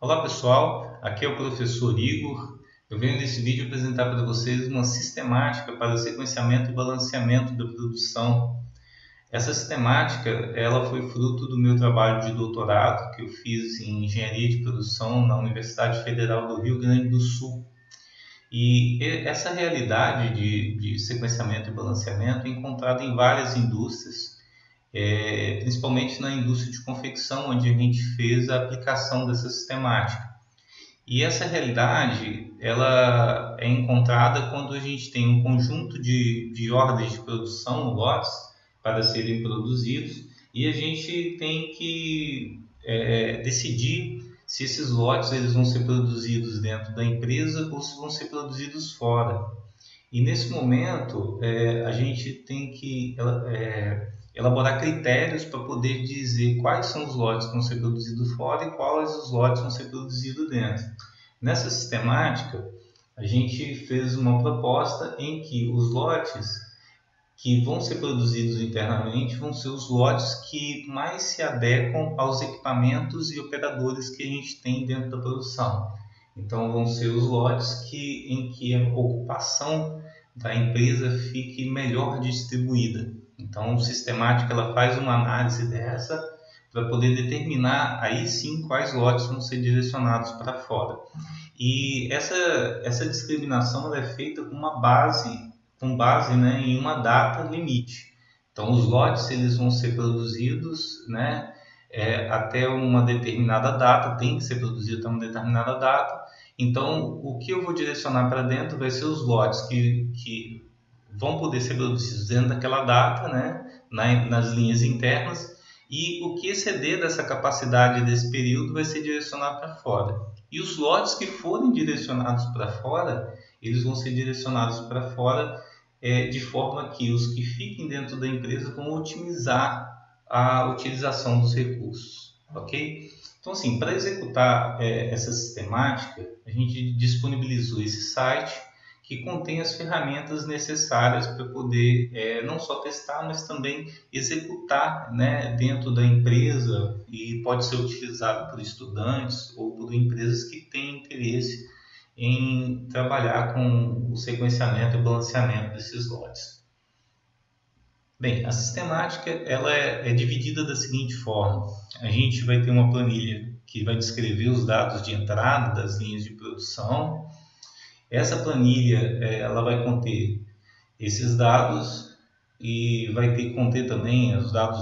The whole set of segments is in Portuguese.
Olá pessoal, aqui é o professor Igor. Eu venho nesse vídeo apresentar para vocês uma sistemática para sequenciamento e balanceamento da produção. Essa sistemática ela foi fruto do meu trabalho de doutorado que eu fiz em engenharia de produção na Universidade Federal do Rio Grande do Sul. E essa realidade de sequenciamento e balanceamento é encontrada em várias indústrias, principalmente na indústria de confecção, onde a gente fez a aplicação dessa sistemática. E essa realidade ela é encontrada quando a gente tem um conjunto de ordens de produção, lotes, para serem produzidos, e a gente tem que decidir se esses lotes eles vão ser produzidos dentro da empresa ou se vão ser produzidos fora. E nesse momento, a gente tem que elaborar critérios para poder dizer quais são os lotes que vão ser produzidos fora e quais os lotes vão ser produzidos dentro. Nessa sistemática, a gente fez uma proposta em que os lotes que vão ser produzidos internamente vão ser os lotes que mais se adequam aos equipamentos e operadores que a gente tem dentro da produção. Então, vão ser os lotes em que a ocupação da empresa fique melhor distribuída. Então, a sistemática ela faz uma análise dessa para poder determinar aí sim quais lotes vão ser direcionados para fora. E essa discriminação ela é feita com base, né, em uma data limite. Então, os lotes eles vão ser produzidos, né, até uma determinada data, tem que ser produzido até uma determinada data. Então, o que eu vou direcionar para dentro vai ser os lotes que vão poder ser produzidos dentro daquela data, né, nas linhas internas, e o que exceder dessa capacidade desse período vai ser direcionado para fora. E os lotes que forem direcionados para fora, eles vão ser direcionados para fora de forma que os que fiquem dentro da empresa vão otimizar a utilização dos recursos, ok? Então, assim, para executar essa sistemática, a gente disponibilizou esse site que contém as ferramentas necessárias para poder não só testar, mas também executar, né, dentro da empresa, e pode ser utilizado por estudantes ou por empresas que têm interesse em trabalhar com o sequenciamento e balanceamento desses lotes. Bem, a sistemática ela é dividida da seguinte forma: a gente vai ter uma planilha que vai descrever os dados de entrada das linhas de produção. Essa planilha ela vai conter esses dados e vai ter que conter também os dados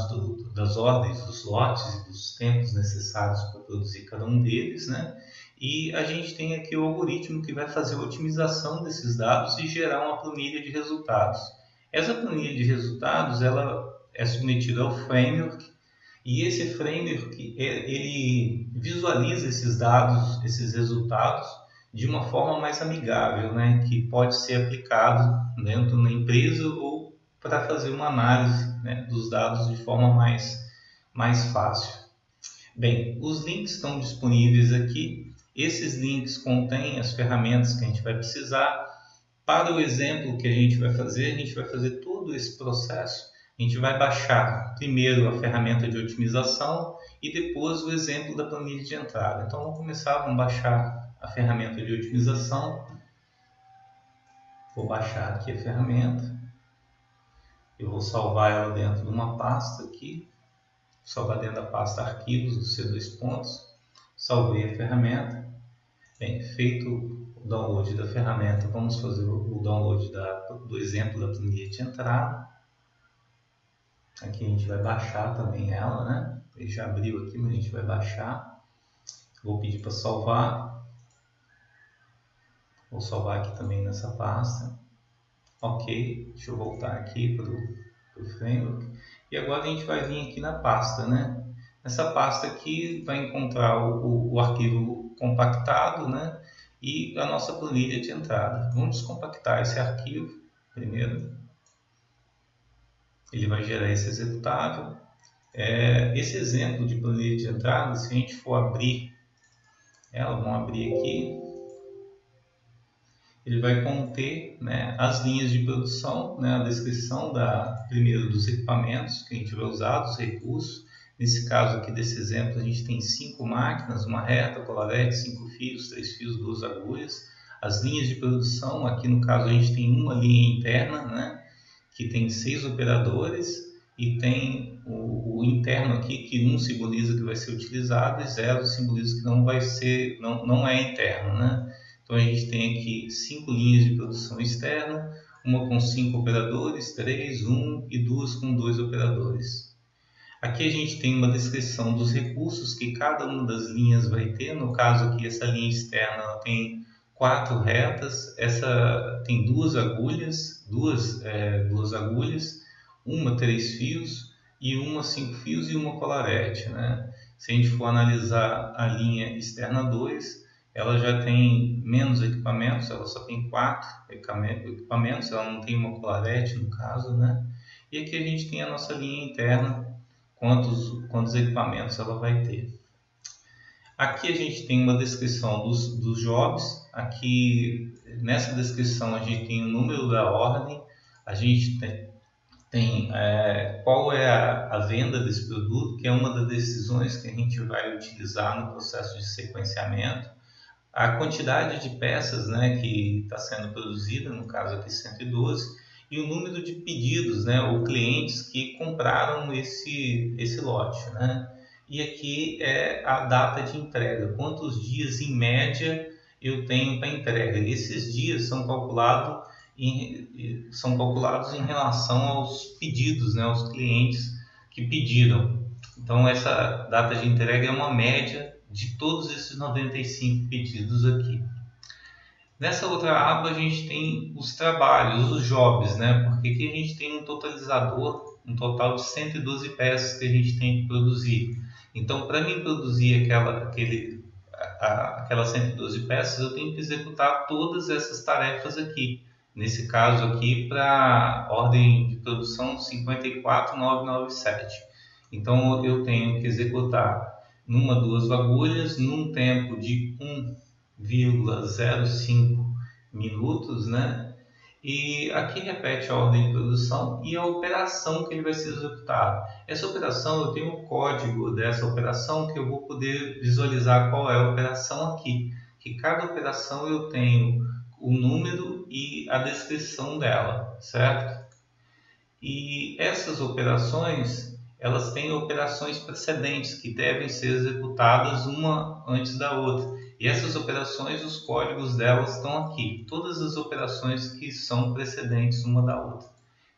das ordens dos lotes e dos tempos necessários para produzir cada um deles, né? E a gente tem aqui o algoritmo que vai fazer a otimização desses dados e gerar uma planilha de resultados. Essa planilha de resultados ela é submetida ao framework, e esse framework ele visualiza esses dados, esses resultados de uma forma mais amigável, né, que pode ser aplicado dentro da empresa ou para fazer uma análise, né, dos dados de forma mais fácil. Bem, os links estão disponíveis aqui. Esses links contêm as ferramentas que a gente vai precisar. Para o exemplo que a gente vai fazer todo esse processo. A gente vai baixar primeiro a ferramenta de otimização e depois o exemplo da planilha de entrada. Então vamos começar, vamos baixar a ferramenta de otimização. Vou baixar aqui a ferramenta. Eu vou salvar ela dentro de uma pasta aqui. Vou salvar dentro da pasta arquivos do C2 pontos. Salvei a ferramenta. Bem, feito o download da ferramenta, vamos fazer o download do exemplo da planilha de entrada. Aqui a gente vai baixar também ela, né? Ele já abriu aqui, mas a gente vai baixar. Vou pedir para salvar. Vou salvar aqui também nessa pasta. Ok, deixa eu voltar aqui para o framework. E agora a gente vai vir aqui na pasta, né? Nessa pasta aqui vai encontrar o arquivo compactado, né? E a nossa planilha de entrada. Vamos compactar esse arquivo primeiro. Ele vai gerar esse executável. Esse exemplo de planilha de entrada, se a gente for abrir ela, vamos abrir aqui, ele vai conter, né, as linhas de produção, né, a descrição primeiro dos equipamentos que a gente vai usar, dos recursos, Nesse caso aqui desse exemplo, a gente tem 5 máquinas, uma reta, colarete, 5 fios, 3 fios, 2 agulhas. As linhas de produção, aqui no caso a gente tem uma linha interna, né, que tem 6 operadores, e tem o interno aqui, que 1 simboliza que vai ser utilizado e 0 simboliza que não vai ser, não é interno, né? Então a gente tem aqui 5 linhas de produção externa, uma com 5 operadores, 3, 1 e 2 com 2 operadores. Aqui a gente tem uma descrição dos recursos que cada uma das linhas vai ter. No caso aqui, essa linha externa ela tem 4 retas, essa tem 2 agulhas, duas agulhas, uma 3 fios e uma 5 fios e uma colarete, né? Se a gente for analisar a linha externa 2, ela já tem menos equipamentos, ela só tem 4 equipamentos, ela não tem uma colarete no caso, né? E aqui a gente tem a nossa linha interna, quantos equipamentos ela vai ter. Aqui a gente tem uma descrição dos jobs. Aqui nessa descrição a gente tem o número da ordem, a gente tem qual é a venda desse produto, que é uma das decisões que a gente vai utilizar no processo de sequenciamento, a quantidade de peças, né, que está sendo produzida, no caso aqui 112, e o número de pedidos, né, ou clientes que compraram esse lote, né? E aqui é a data de entrega, quantos dias em média eu tenho para entrega. Esses dias são calculados em relação aos pedidos, né, aos clientes que pediram. Então essa data de entrega é uma média de todos esses 95 pedidos aqui. Nessa outra aba a gente tem os trabalhos, os jobs, né? Porque aqui a gente tem um totalizador, um total de 112 peças que a gente tem que produzir. Então, para mim produzir aquelas 112 peças, eu tenho que executar todas essas tarefas aqui. Nesse caso aqui, para ordem de produção 54997. Então, eu tenho que executar numa 2 agulhas, num tempo de 1,05 minutos, né? E aqui repete a ordem de produção e a operação que ele vai ser executado. Essa operação, eu tenho o código dessa operação que eu vou poder visualizar qual é a operação aqui. Que cada operação eu tenho o número e a descrição dela, certo? E essas operações, elas têm operações precedentes que devem ser executadas uma antes da outra. E essas operações, os códigos delas estão aqui. Todas as operações que são precedentes uma da outra.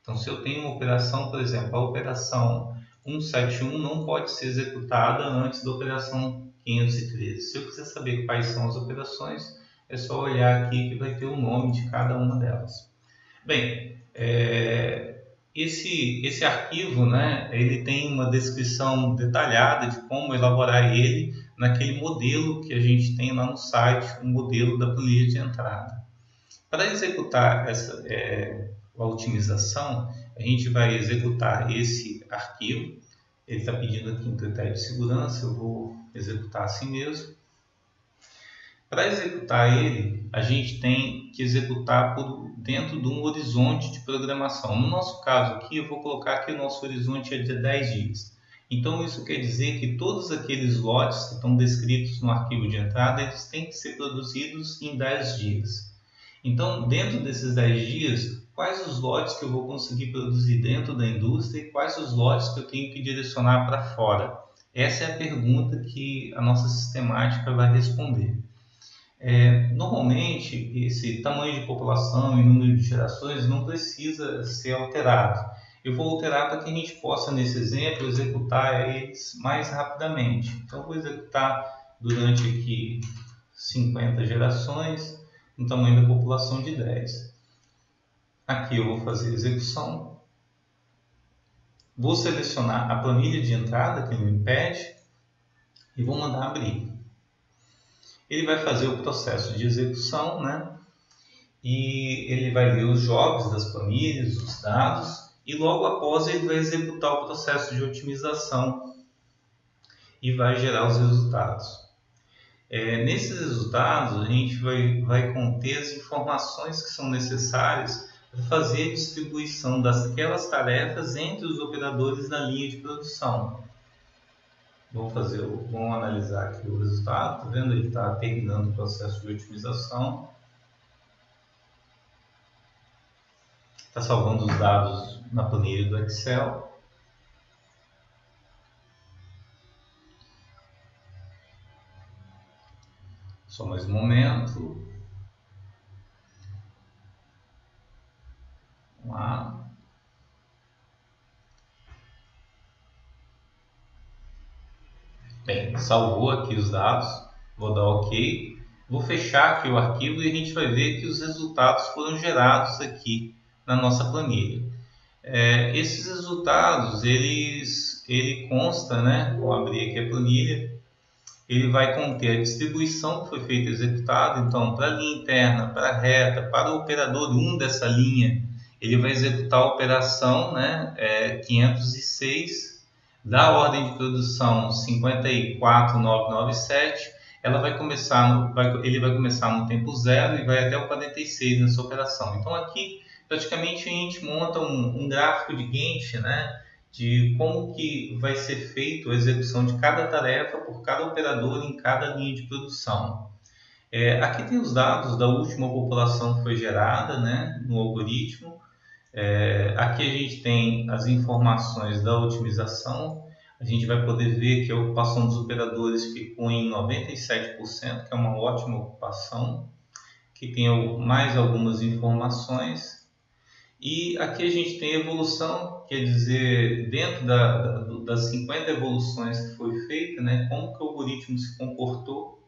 Então, se eu tenho uma operação, por exemplo, a operação 171 não pode ser executada antes da operação 513. Se eu quiser saber quais são as operações, é só olhar aqui que vai ter o nome de cada uma delas. Bem, esse arquivo, né, ele tem uma descrição detalhada de como elaborar ele naquele modelo que a gente tem lá no site, o modelo da planilha de entrada. Para executar a otimização, a gente vai executar esse arquivo. Ele está pedindo aqui um critério de segurança, eu vou executar assim mesmo. Para executar ele, a gente tem que executar dentro de um horizonte de programação. No nosso caso aqui, eu vou colocar que o nosso horizonte é de 10 dias. Então, isso quer dizer que todos aqueles lotes que estão descritos no arquivo de entrada, eles têm que ser produzidos em 10 dias. Então, dentro desses 10 dias, quais os lotes que eu vou conseguir produzir dentro da indústria e quais os lotes que eu tenho que direcionar para fora? Essa é a pergunta que a nossa sistemática vai responder. Normalmente, esse tamanho de população e número de gerações não precisa ser alterado. Eu vou alterar para que a gente possa, nesse exemplo, executar eles mais rapidamente. Então, eu vou executar durante aqui 50 gerações, no tamanho da população de 10. Aqui eu vou fazer execução. Vou selecionar a planilha de entrada que ele me pede e vou mandar abrir. Ele vai fazer o processo de execução, né? E ele vai ler os jobs das planilhas, os dados, e logo após ele vai executar o processo de otimização e vai gerar os resultados. Nesses resultados, a gente vai conter as informações que são necessárias para fazer a distribuição daquelas tarefas entre os operadores da linha de produção. Vamos analisar aqui o resultado. Tá vendo? Ele está terminando o processo de otimização. Está salvando os dados na planilha do Excel. Só mais um momento. Vamos lá. Bem, salvou aqui os dados. Vou dar OK. Vou fechar aqui o arquivo e a gente vai ver que os resultados foram gerados aqui na nossa planilha. Esses resultados, ele consta, né? Vou abrir aqui a planilha. Ele vai conter a distribuição que foi feita e executada. Então, para a linha interna, para a reta, para o operador 1 dessa linha, ele vai executar a operação, né? 506, da ordem de produção 54997. Ele vai começar no tempo 0 e vai até o 46 nessa operação. Então, aqui, praticamente, a gente monta um gráfico de Gantt, né? De como que vai ser feita a execução de cada tarefa por cada operador em cada linha de produção. Aqui tem os dados da última população que foi gerada, né, no algoritmo. Aqui a gente tem as informações da otimização. A gente vai poder ver que a ocupação dos operadores ficou em 97%, que é uma ótima ocupação. Aqui tem mais algumas informações. E aqui a gente tem evolução, quer dizer, dentro das 50 evoluções que foi feita, né, como que o algoritmo se comportou.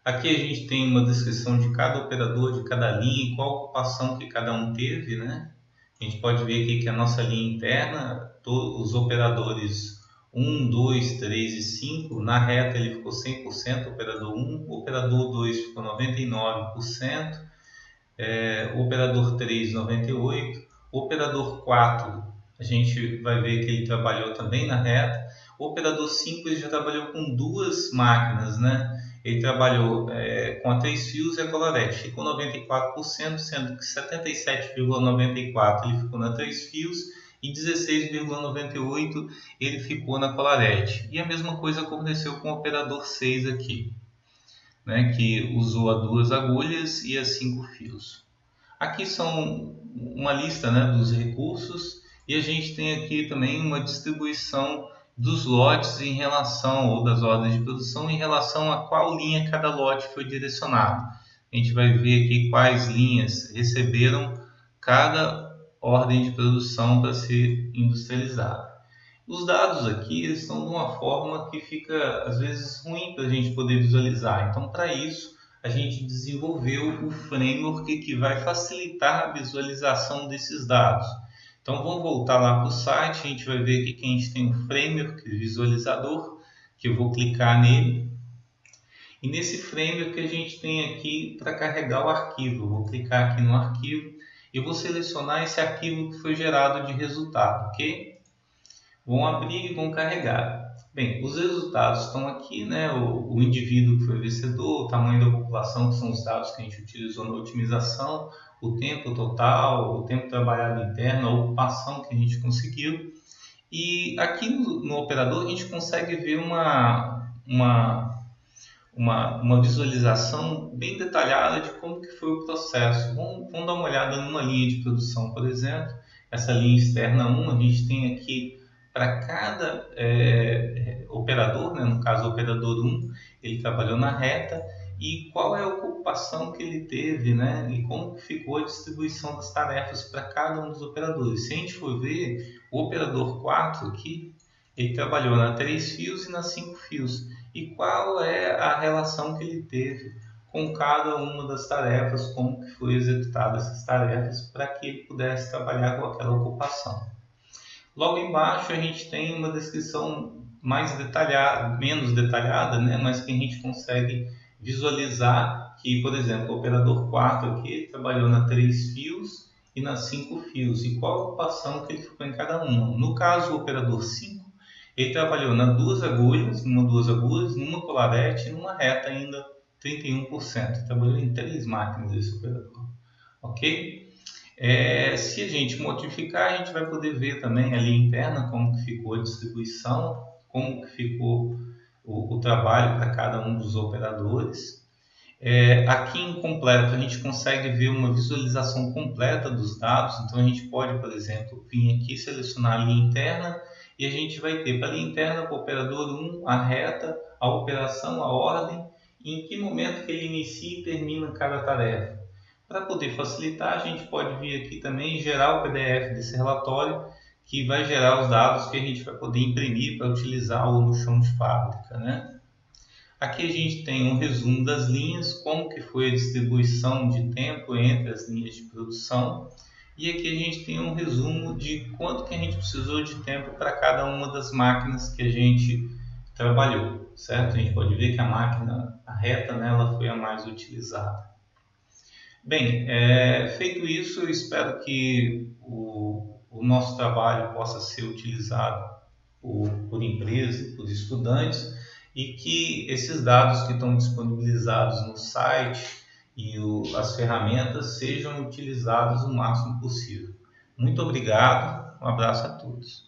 Aqui a gente tem uma descrição de cada operador, de cada linha, qual ocupação que cada um teve, né? A gente pode ver aqui que a nossa linha interna, os operadores 1, 2, 3 e 5, na reta ele ficou 100%, operador 1, operador 2 ficou 99%, o operador 3, 98%, o operador 4, a gente vai ver que ele trabalhou também na reta, o operador 5 ele já trabalhou com duas máquinas, né? Ele trabalhou com a 3 fios e a Colorete, ficou 94%, sendo que 77,94% ele ficou na 3 fios e 16,98% ele ficou na Colorete. E a mesma coisa aconteceu com o operador 6 aqui, né, que usou a 2 agulhas e a 5 fios. Aqui são uma lista, né, dos recursos e a gente tem aqui também uma distribuição dos lotes em relação, ou das ordens de produção, em relação a qual linha cada lote foi direcionado. A gente vai ver aqui quais linhas receberam cada ordem de produção para ser industrializada. Os dados aqui eles estão de uma forma que fica, às vezes, ruim para a gente poder visualizar. Então, para isso, a gente desenvolveu o framework que vai facilitar a visualização desses dados. Então, vamos voltar lá para o site, a gente vai ver aqui que a gente tem um framework visualizador, que eu vou clicar nele. E nesse framework a gente tem aqui para carregar o arquivo. Eu vou clicar aqui no arquivo e vou selecionar esse arquivo que foi gerado de resultado, ok? Vão abrir e vão carregar. Bem, os resultados estão aqui, né? O indivíduo que foi vencedor, o tamanho da população, que são os dados que a gente utilizou na otimização, o tempo total, o tempo trabalhado interno, a ocupação que a gente conseguiu. E aqui no operador a gente consegue ver uma visualização bem detalhada de como que foi o processo. Vamos dar uma olhada numa linha de produção, por exemplo. Essa linha externa 1, a gente tem aqui para cada operador, né? No caso o operador 1, ele trabalhou na reta e qual é a ocupação que ele teve, né? E como que ficou a distribuição das tarefas para cada um dos operadores. Se a gente for ver, o operador 4 aqui, ele trabalhou na 3 fios e na 5 fios. E qual é a relação que ele teve com cada uma das tarefas, como que foi executada essas tarefas para que ele pudesse trabalhar com aquela ocupação. Logo embaixo a gente tem uma descrição mais detalhada, menos detalhada, né? Mas que a gente consegue visualizar que, por exemplo, o operador 4 aqui trabalhou na 3 fios e na 5 fios, e qual a ocupação que ele ficou em cada uma. No caso, o operador 5, ele trabalhou na 2 agulhas, numa colarete e numa reta ainda 31%. Trabalhou em 3 máquinas esse operador. Ok? Se a gente modificar, a gente vai poder ver também ali interna como que ficou a distribuição, como que ficou o trabalho para cada um dos operadores. Aqui em completo a gente consegue ver uma visualização completa dos dados, então a gente pode, por exemplo, vir aqui selecionar a linha interna e a gente vai ter para a linha interna, para o operador 1, a reta, a operação, a ordem e em que momento que ele inicia e termina cada tarefa. Para poder facilitar, a gente pode vir aqui também e gerar o PDF desse relatório, que vai gerar os dados que a gente vai poder imprimir para utilizar ou no chão de fábrica, né? Aqui a gente tem um resumo das linhas, como que foi a distribuição de tempo entre as linhas de produção. E aqui a gente tem um resumo de quanto que a gente precisou de tempo para cada uma das máquinas que a gente trabalhou, certo? A gente pode ver que a máquina, a reta, né, ela foi a mais utilizada. Bem, feito isso, eu espero que o nosso trabalho possa ser utilizado por empresas, por estudantes, e que esses dados que estão disponibilizados no site e as ferramentas sejam utilizados o máximo possível. Muito obrigado, um abraço a todos.